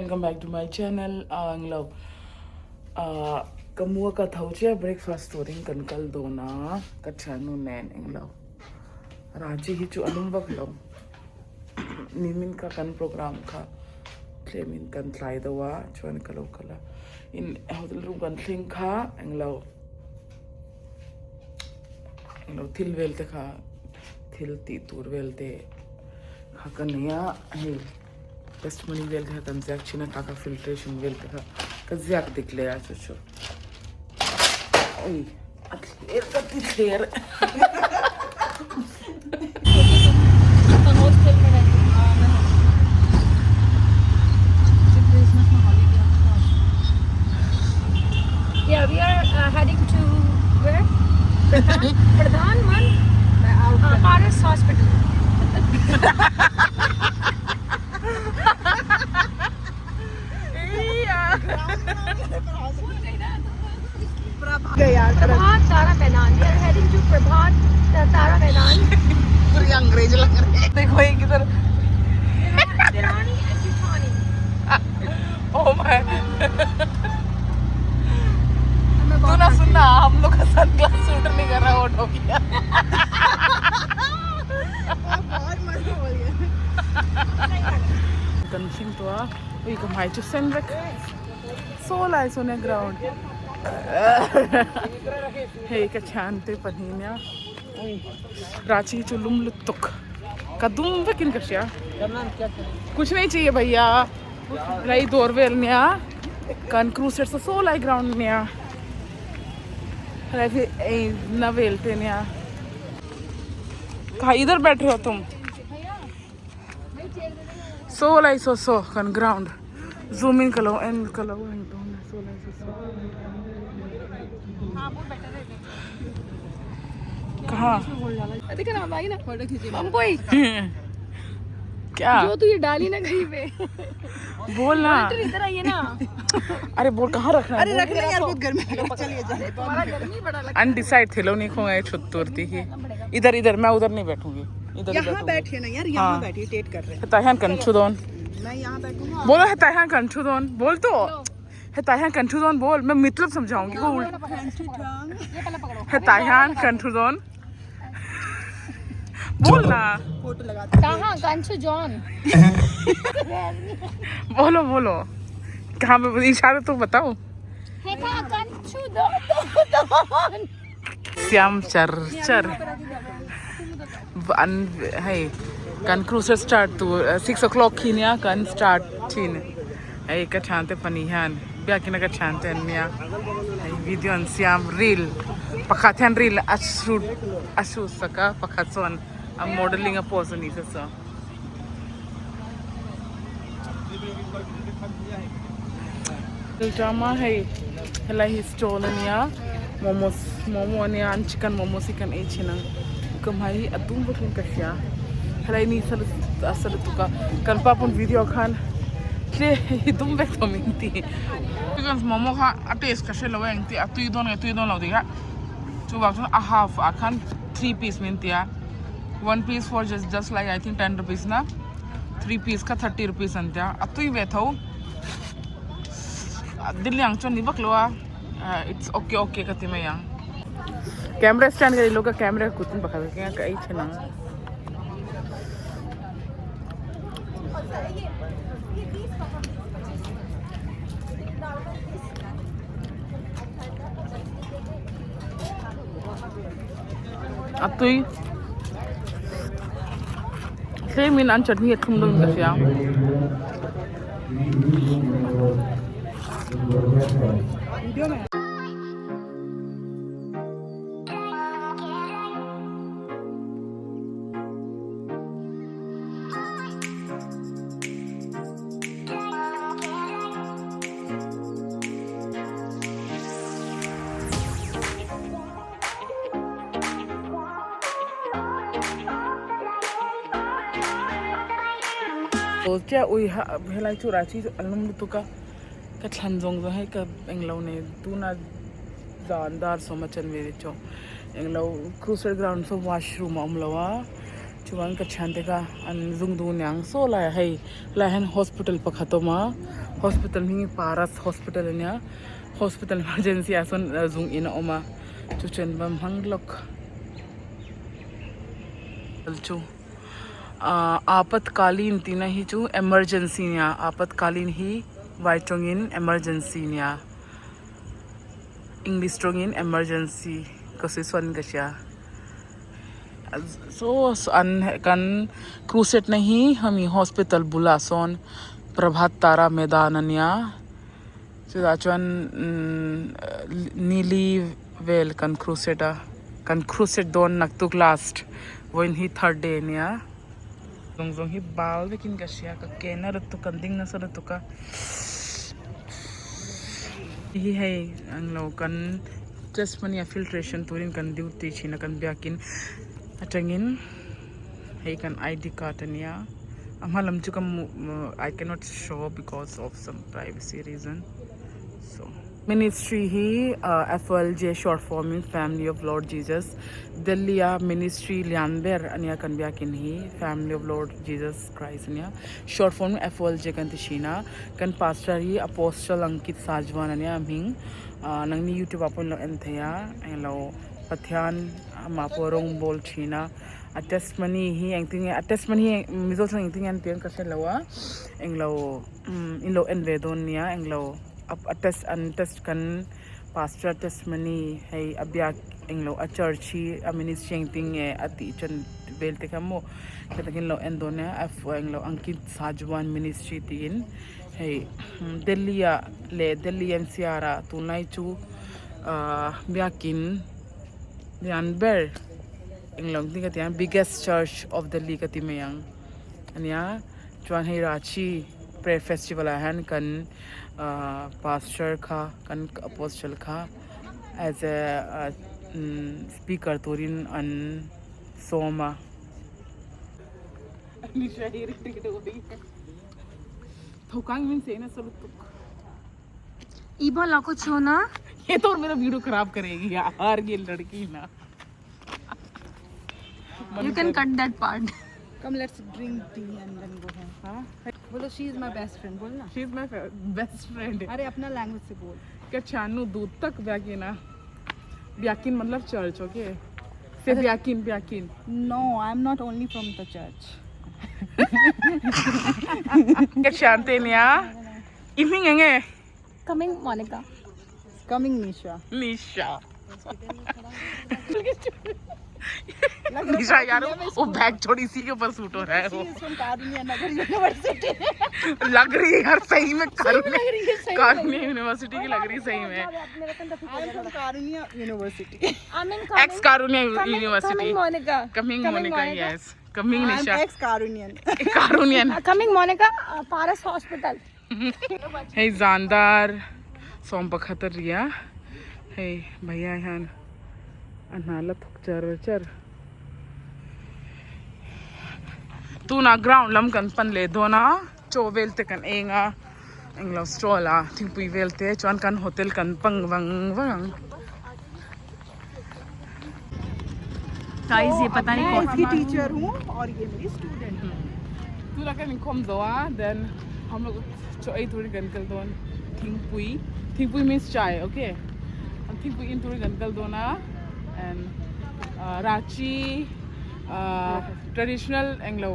Welcome back to my channel. Ang law. Kamua ka thauche breakfast touring kan kal dona ka chanu nen ang law. Raji hi chu alum bak law. Nimin ka kan program ka. Klemin kan try dawa chuan kalo kala. In hotel room kan thing ka ang law. Ang law thil velte ka. Thil ti tur velte. Ka kaniya hey. Testimony well का कंजैक्ट चिना काका filtration well का कंजैक्ट दिखले आज चो ओए अक्लेर का दिखलेर Yeah, we are heading to where? Pradhan one? RS Hospital. Prabhat Tara मैदान। We are heading to Prabhat Tara मैदान। पूरी अंग्रेज लग रहे हैं। देखो एक इधर दिरानी and जेठानी। ओह माय तू ना सुनना हम लोग का सनग्लास सूट नहीं कर रहा आउट हो गया बहुत मजा हो गया कंसिंग तो आ वही कमाई चुप सेंड्रिक सोल आई सोने ग्राउंड हे का शांति पनीन्या रांची चुलुम लुत्तुक कदुम वे किन कशिया कुछ नहीं चाहिए भैया रही दोरवेल न्या कन क्रूसेट से सोल आई ग्राउंड न्या रही नवेलते न्या कहाँ इधर बैठ रहे हो तुम सोल आई सो कन ग्राउंड जूम इन करो एंड करो एंड तो सोल आई सो कहाँ देखा ना भाई ना फोटो खींचे हम कोई क्या जो तू ये डाली ना कहीं पे बोल ना इधर आइए ना अरे बोल कहाँ रखना है अरे रखना यार बहुत गर्मी लग रहा है चलिए जाए हमारा गर्मी बड़ा लग अनडिसाइड थे लोग नहीं खोए छुट्टूरती ही इधर इधर मैं उधर नहीं बैठूंगी इधर यहाँ बैठिए ना यार यहाँ बैठिए टेट कर रहे हैं ताहान कंचुदोन मैं यहाँ बैठूंगा बोलो है ताहान कंचुदोन बोल तो है ताहान कंचुदोन बोल मैं मतलब समझाऊंगी को ये पहले पकड़ो है ताहान कंचुदोन बोल ना फोटो लगा कहाँ कंचू जॉन बोलो बोलो कहाँ पे इशारे तो बताओ है कहाँ कंचू जॉन श्याम चर चर अन है कन क्रूसर स्टार्ट तो 6 o'clock खीनिया कन स्टार्ट छीन है का छानते पनीहान ब्याकिना का छानते अन्या वीडियो अन श्याम रील पखाथन रील अशू सका पखाचोन I'm modeling a pose on this so drama hai hela hi stall niya momo ne an chicken momo chicken e china kamai atum bukin kasya hela ni asal tuka kalpa pun video khan le hidum bek to minti because momo kha taste kashe laweng ti atui don lo diga chu wak a half a khan 3 piece minti ya 1 piece for just like I think 10 rupees na 3 piece ka 30 rupees antya atui ve thau dilli angchon ni bakloa it's okay kati me yang camera stand kari loga camera kutin bakha ke kai chena atui Saya minat chutney at kumdong kasi ya. तो क्या उई हेलाई चुराची अलम तुका का छंजोंग जो है का एंगलो ने तू ना जानदार सो मचन मेरे चो एंगलो क्रूसर ग्राउंड सो वॉशरूम अमलवा chuan ka chante ka an zung du nyang so la hei la hen hospital pakhatoma hospital hi paras hospital nya hospital emergency ason zung in oma chu chen bam hanglok chu आपातकालीन तीना ही चु emergency nya आपातकालीन ही वाइटोंगिन emergency nya English strongin emergency kasi swan kasya so an kan cruset nahi hami hospital bulason prabhat tara medananya chuan nili vel kan cruset don naktuk last when he third day nya zong hi bal vekin kasya ka kenar tu kan ding na sar tu ka hi hai anglo kan just mania filtration turin kan duty china kan biakin atangin hey kan ID card ania amalam chu kam I cannot show because of some privacy reason so ministry hi FLJ short form in Family of Lord Jesus Delhiya ministry lianber ania kan biakin hi Family of Lord Jesus Christ ania short form FLJ kan tishina kan pastor hi apostle Ankit Sajwan ania ming nangni YouTube apon lo enthaya englo pathian ma porong bol china attestmani hi engting attestmani mizol sang engting an pian ka se lawa englo inlo envedonia englo attest kan pastor testimony hey abyak englo a church hi a ministry engting ati chan belte kamo katakin lo endonia f englo Ankit Sajwan ministry tin hey Delhi NCR tunai chu biakin lianber englong ti katian biggest church of Delhi katimeyang ania chuan hei rachi prayer festival han kan pastor kha kan apostle kha as a speaker turin an soma थोकांग में से ना सब ईबा ला कुछ हो ना ये तो मेरा वीडियो खराब करेगी यार ये लड़की ना you can cut that part Come, let's drink tea and then go home. हाँ बोलो she is my best friend. बोल ना. she is my best friend अरे अपना language से बोल. क्या चानू दूध तक ब्याकिन ना ब्याकिन मतलब चर्च ओके से ब्याकिन No, I'm not only from the church. क्या शांति निया इवनिंग एंगे coming Monica Coming Nisha. Nisha Nisha यार वो बैग छोड़ी सी के ऊपर सूट हो रहा है वो She is from Karunya Nagar University. लग रही है यार सही में कारुण्य यूनिवर्सिटी की लग रही है सही में I'm from Karunya University. Ex Karunya university coming Monica coming Monica yes coming I'm Nisha ex-Karunyan. Karunyan coming Monica Paras Hospital हे जानदार सोम पखतर रिया हे भैया यहाँ अनाला थुकचर तू ना ग्राउंड लम कन पन ले दो ना चोवेल ते कन एंगा एंगलो स्ट्रोला थिंपुई वेलते चोन कन होटल कन पंग वंग guys ये पता नहीं मैं कौन इसकी टीचर हूँ और ये मेरी स्टूडेंट है. तू लगा नहीं कम दो देन हम लोग चो एक थोड़ी गनकल दो थिंपुई मीन्स चाय ओके हम थिंपुई इन थोड़ी गनकल दो ना एंड रांची ट्रेडिशनल एंग्लो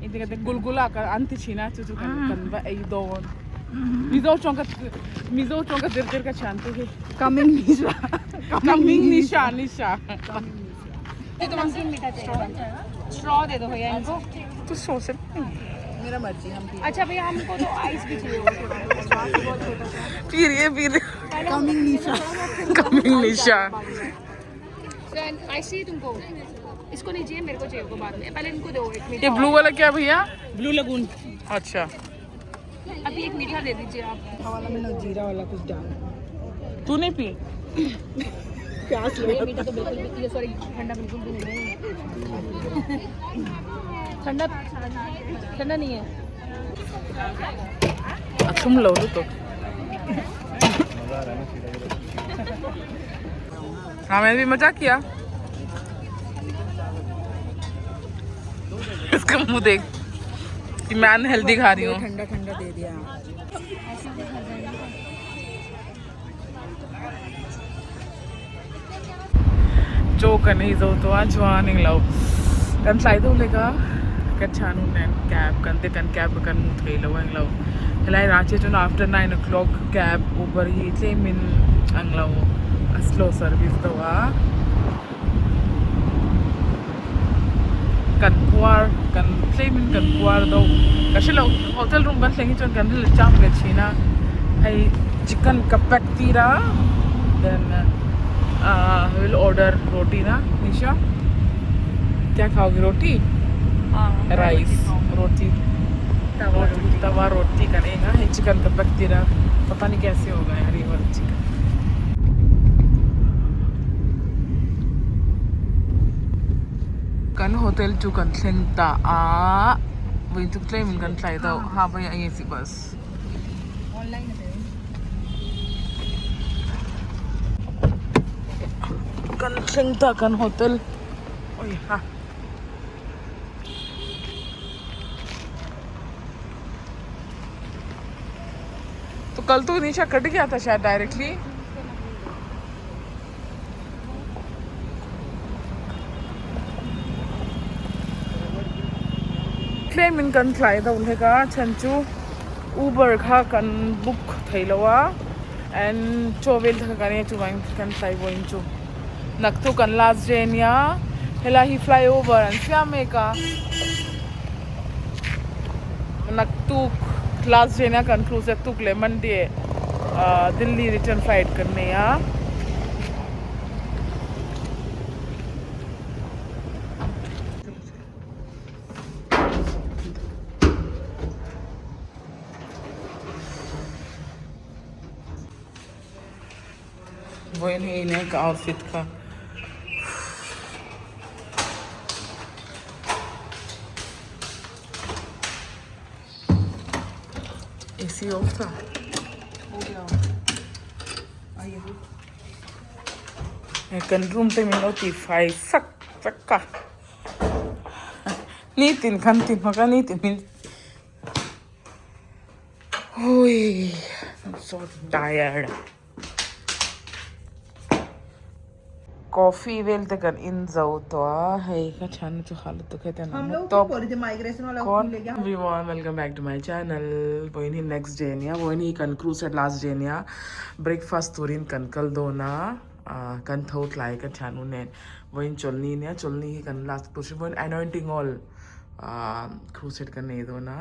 इंते कहते गुलगुला का अंति छीना चुचु कनवा ए दोन मिजो चौंका देर का शांति है Coming Nisha. कमिंग निशा ये तो मस्त मीठा चाहिए straw दे दो भैया इनको तू सोच मेरा मर्जी हम भी. अच्छा भैया हमको तो आइस भी चाहिए फिर Coming Nisha. कमिंग निशा आइस चाहिए तुमको इसको नहीं चाहिए मेरे को चाहिए को बाद में पहले इनको दो एक ये मीठा ब्लू वाला क्या भैया Blue Lagoon. अच्छा अभी एक मीठा दे दीजिए आप वाला मैंने जीरा वाला कुछ डाला. तू नहीं पी प्यास लगे. ये मीठा तो बिल्कुल भी ये सॉरी ठंडा बिल्कुल भी नहीं है ठंडा नहीं है तुम लो तो हाँ मैंने भी मजाक किया इसका मुंह देख कि मैं अनहेल्दी खा रही हूँ. ठंडा ठंडा दे दिया. Joke नहीं जो तो आज वहाँ नहीं लाओ. Kan slide उलेगा kan chanu nen cab kan te kan cab kan muthai lawa ang law. Helai rache chun after 9 o'clock cab Uber hi tle min ang law a slow service dawa. Kan puar kan tle min kan puar daw. Kasi law hotel room kan tlengi chun kan hil cham ge china. Hai chicken kapak tira. Then we'll order roti na Nisha. क्या खाओगी रोटी? Rice रोटी तवा रोटी करेगा है chicken का बकतीरा पता नहीं कैसे होगा यार ये वाला chicken kan hotel tu kan thlengta a win tu claim kan thlai daw ha bai ai si bus Online na kan thlengta kan hotel oi ha तो कल तो निशा कट गया था शायद डायरेक्टली. क्लेम इन कन फ्लाई दा उन्हें का छंचू उबर खा कन बुक थैलवा एंड चोवेल था कने चुवाइन कन फ्लाई वो इंचू नक्तु कन लास्ट जेनिया हेला ही फ्लाई ओवर एंड श्यामे का नक्तु लास्ट जेनिया कंक्लूज तुक ले मंडे दिल्ली रिटर्न फ्लाइट करने या वो इन्हें का आउटफिट का एसी ऑफ था हो गया. आइए. kan room te min oti fai sakka ni tin kan tin maka ni tin min oi I'm so tired. Coffee well ते कर इन जाओ तो है का छान तो हालत तो कहते हम हैं लोग तो तो थे माइग्रेशन वाला कौन ले गया. everyone welcome back to my channel बोइनी next day निया बोइनी conclude at last day निया breakfast तुरिन कनकल दो ना कन थोट लाई का छानू ने बोइन चलनी निया चलनी ही कन last पुश बोइन anointing all cruise set करने दो ना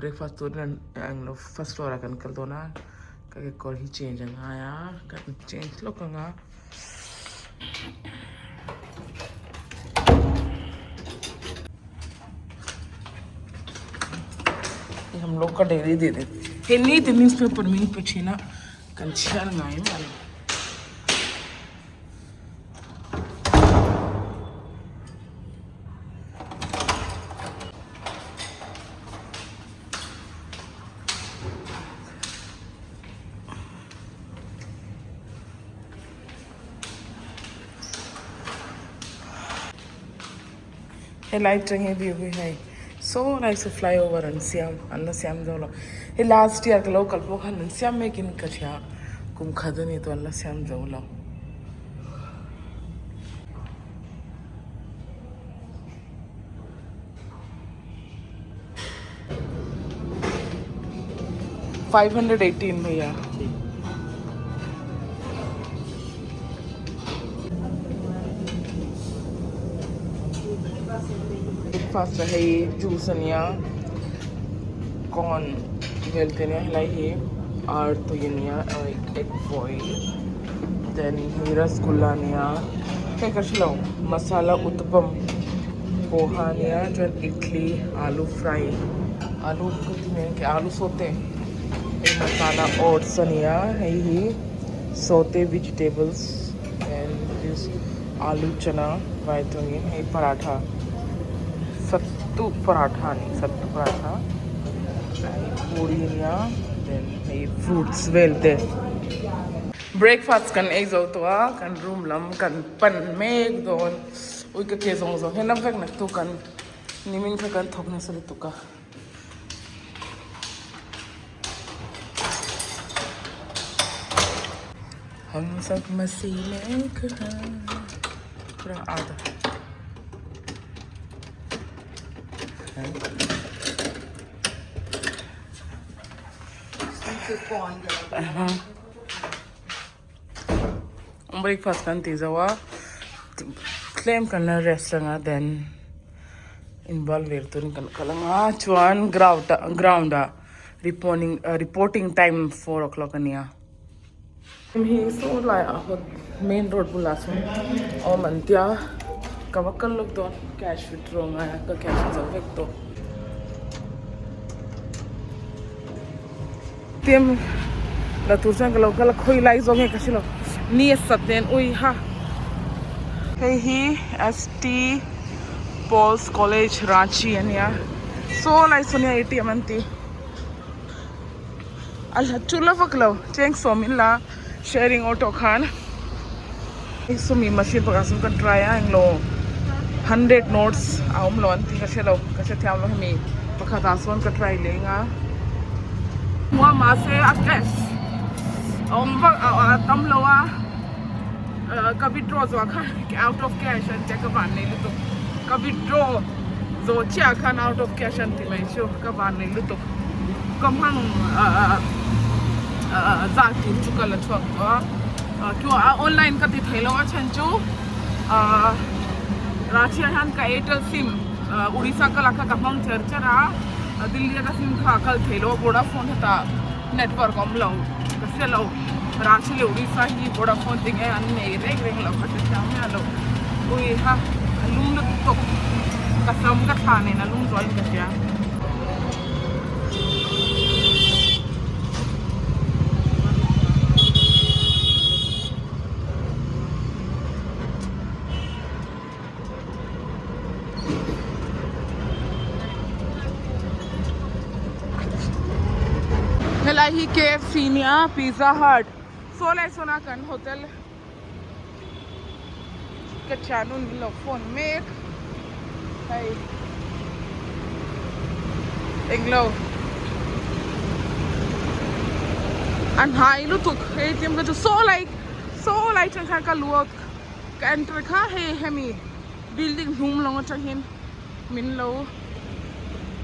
breakfast तुरिन अंगलो first floor कनकल दो ना का कॉल ही change आया का change लोग कंगा हम लोग का डेली दे देते नहीं तो न्यूज़ पेपर में पीछे ना कंचर गाय वाले लाइट रही भी हुई है so nice to fly over and Siam jolo he last year ka local po khan Siam me kin ka thya kum khadani to Allah Siam jolo $518 भैया ब्रेकफास्ट है जूस अनिया कॉर्न वेलते ने हलाई ही आर तो ये निया एग बॉईल देन ही रसगुल्ला निया क्या कर लो मसाला उत्तपम पोहा निया जो इडली आलू फ्राई आलू के आलू सोते मसाला ओट्स निया है ही सोते वेजिटेबल्स एंड दिस आलू चना वाइट है पराठा सत्तू पराठा नहीं सत्तू पराठा पूरी देन हे फ्रूट्स वेलते breakfast kan ei zo to kan room lam kan pan meg don ui ka ke zong zo henam kak nak tu kan निमिन का कर थोकने से तुका हम सब मसीह में पूरा आधा breakfast kan tizawa claim kana restaurant then involve vertun kan kalanga chuan ground reporting time 4 o'clock ania he so like main road bulasun o mantia kawakal lok don cash withdraw nga ka cash zawek to tem la tursan ka lokal khoi lai zonge kasilo ni saten ui ha hey hi st Paul's College Ranchi ania so like sonia ATM anti al chula faklo cheng so milla sharing auto khan so mi machine pagasun kan try anglo 100 notes aum lo anti kashe thiam lo mi pakhata son ka try lenga wa ma se address om ba tam lo wa ka withdraw zo kha out of cash and check ban nei lu to ka withdraw zo cha khan out of cash anti mai sho ka ban nei lu to kam hang za tin chukal chok to online ka ti thelo chan chu Ranchi हन का Airtel SIM Orissa का लाखा कपंग चर्चरा दिल्ली का SIM का कल थेलो Vodafone था network हम लो कैसे लो रांची ले उड़ीसा ही वोडाफोन दिखे अन्य रेग रेग लो कैसे चाहे लो कोई हाँ लूम तो कसम का खाने ना लूम ज्वाइन कैसे ही KFC nia Pizza Hut सोला सोना कन होटल के चानू नीलो फोन मेक हाय इंग्लो अन हाई लु तुक हे तिम का जो सो लाइक चंखा का लुओ का एंटर खा हे हेमी बिल्डिंग रूम लोग चाहिए मिन लो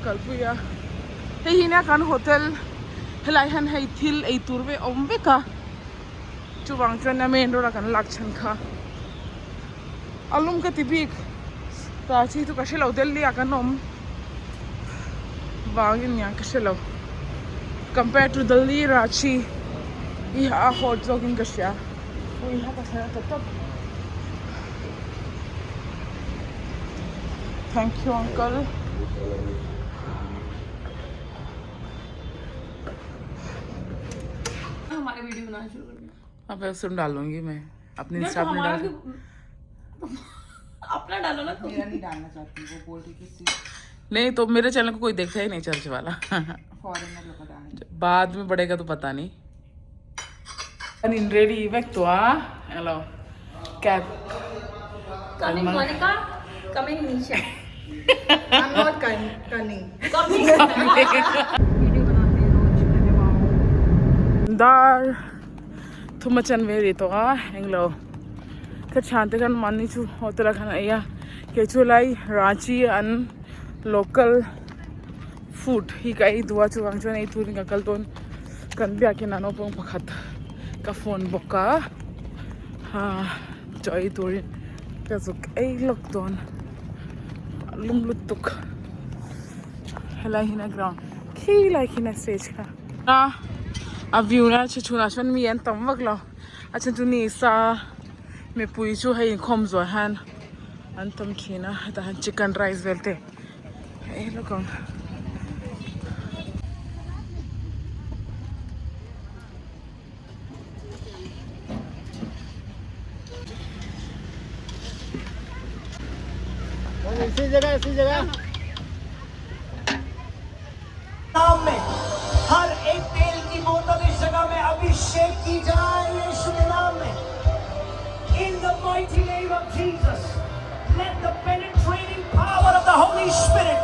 कल्पुया हे हिना कन hotel helai han hai thil ei turve ombe ka chuwang chana main road kan lakchan kha alum ka tibik rachi tu kashelo delhi akanom wangin yang kashelo compared to Delhi Ranchi iha hot jogging kasya o iha kasana top thank you uncle हमारे video बनाना शुरू कर दिया अब सुन डालूंगी मैं अपने Insta पे डाल अपना डालो ना मेरा नहीं डालना चाहती वो बोल रही थी नहीं तो मेरे चैनल को कोई देखता ही नहीं चर्च वाला फॉरेनर लोग डालना बाद में बढ़ेगा तो पता नहीं इन रेडी इवेक्ट हुआ hello cab coming Monica coming Nisha I'm not cunning coming dar thumachan veri to a englo ka chante kan mani chu hotela khana ya ke chu lai Ranchi an local food hi kai duwa chu wang chon ei turin ka kalton kan bia ke nano pong pakhat ka phone boka ha choi turin ka zuk ei lockdown lum lutuk helai hina ground ki like hina stage ka na a view na chuna chon mi an tam wak lo a chen tu ni sa me pui chu hai khom zo han an tam thina ta han chicken rice velte e lokong इसी जगह नाम में हर एक तेल की बोतल इस जगह में अभिषेक की जाए यीशु के नाम में in the mighty name of Jesus let the penetrating power of the Holy Spirit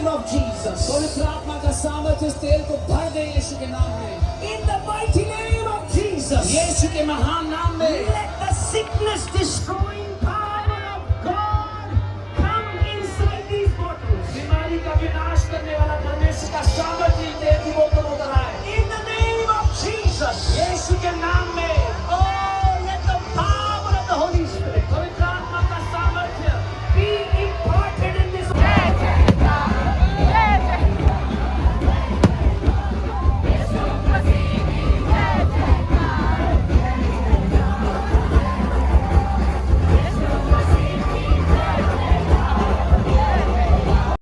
name of Jesus. पवित्र आत्मा का सामर्थ्य इस तेल को भर दे यीशु के नाम में, In the mighty name of Jesus. यीशु के महान नाम में। Let the sickness destroying